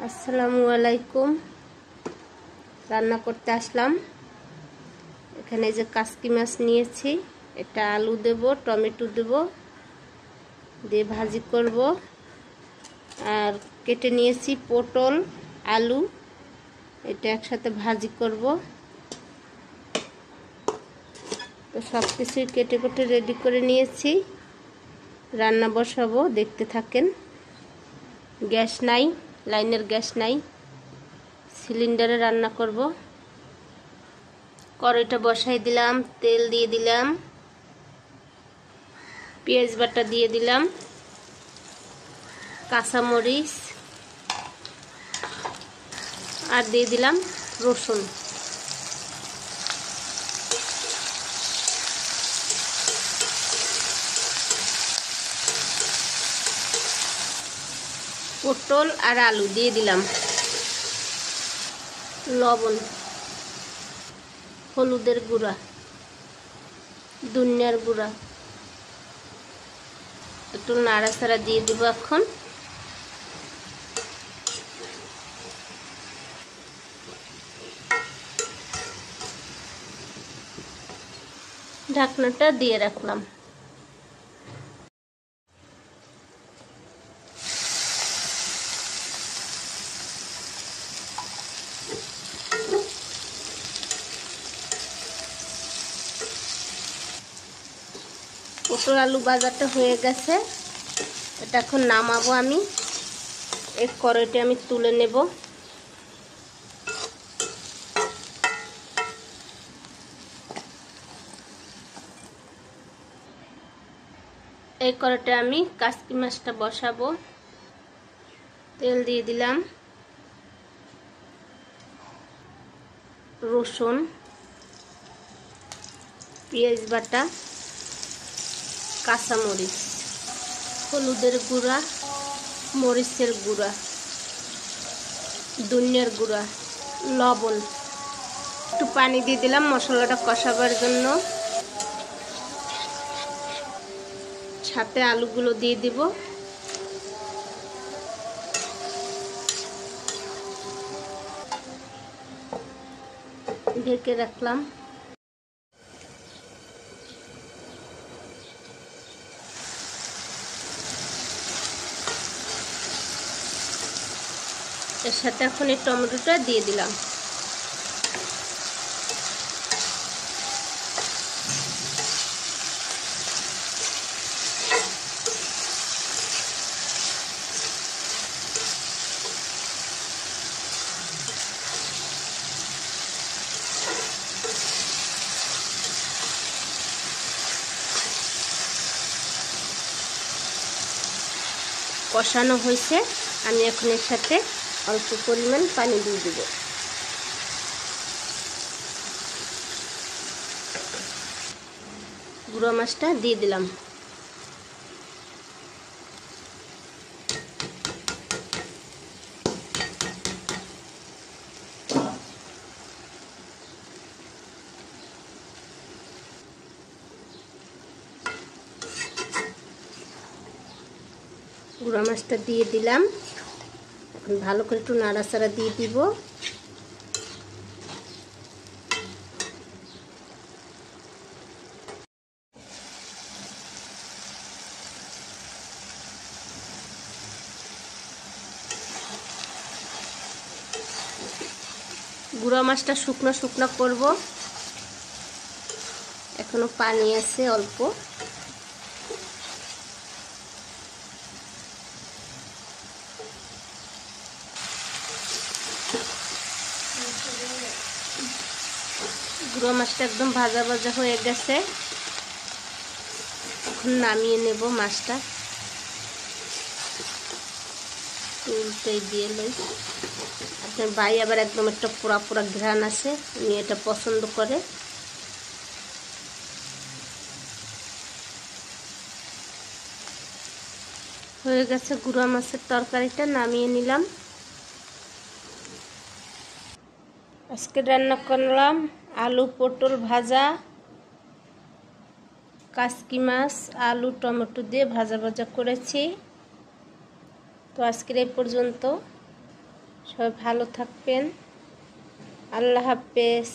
আসসালামু আলাইকুম। রান্না করতে আসলাম। এখানে যে কাসকি মাছ নিয়েছি, এটা আলু দেব, টমেটো দেব, দিয়ে ভাজি করব। আর কেটে নিয়েছি পটল, আলু, এটা একসাথে ভাজি করব। তো সব কিছুই কেটে কেটে রেডি করে নিয়েছি। রান্না বসাবো, দেখতে থাকেন। গ্যাস নাই, লাইনের গ্যাস নাই, সিলিন্ডারে রান্না করব। কড়াইটা বসাই দিলাম, তেল দিয়ে দিলাম, পেঁয়াজ বাটা দিয়ে দিলাম, কাঁচামরিচ আর দিয়ে দিলাম রসুন। পটল আর আলু দিয়ে দিলাম, লবণ, হলুদের গুঁড়া, ধনিয়ার গুঁড়া, একটু নাড়াচাড়া দিয়ে দিব। এখন ঢাকনাটা দিয়ে রাখলাম। পটল আলু ভাজাটা হয়ে গেছে, এটা এখন নামাবো আমি। এক কড়াইতে আমি তুলে নেব। এই কড়াইতে আমি কাসকি মাছটা বসাবো। তেল দিয়ে দিলাম, রসুন, পেঁয়াজ বাটা, কাঁচামরিচ, হলুদের গুঁড়া, মরিচের গুঁড়া, ধনিয়ার গুঁড়া, লবণ, একটু পানি দিয়ে দিলাম মশলাটা কষাবার জন্য। সাথে আলুগুলো দিয়ে দিব। ঢেকে রাখলাম। এর সাথে এখন এই টমেটোটা দিয়ে দিলাম। কষানো হয়েছে, আমি এখন এর সাথে অল্প পরিমাণ পানি দিয়ে দেব। গুঁড়ো মাছটা দিয়ে দিলাম। গুঁড়ো মাছটা দিয়ে দিলাম। এখন ভালো করে একটু নাড়াচাড়া দিয়ে দিব। গুঁড়ো মাছটা শুকনো শুকনো করব। এখনো পানি আছে অল্প। গুঁড়ো মাছটা একদম ভাজা ভাজা হয়ে গেছে। এখন নামিয়ে নেব মাছটা। উল্টে দিয়ে লই। আপনার ভাই আবার একদম একটা পোড়া পোড়া ঘ্রাণ আছে, উনি এটা পছন্দ করে। হয়ে গেছে গুঁড়ো মাছের তরকারিটা, নামিয়ে নিলাম। আজকে রান্না করলাম আলু পটল ভাজা, কাসকি মাছ আলু টমেটো দিয়ে ভাজা ভাজা করেছি। তো আজকের এই পর্যন্ত। সবাই ভালো থাকবেন। আল্লাহ হাফেজ।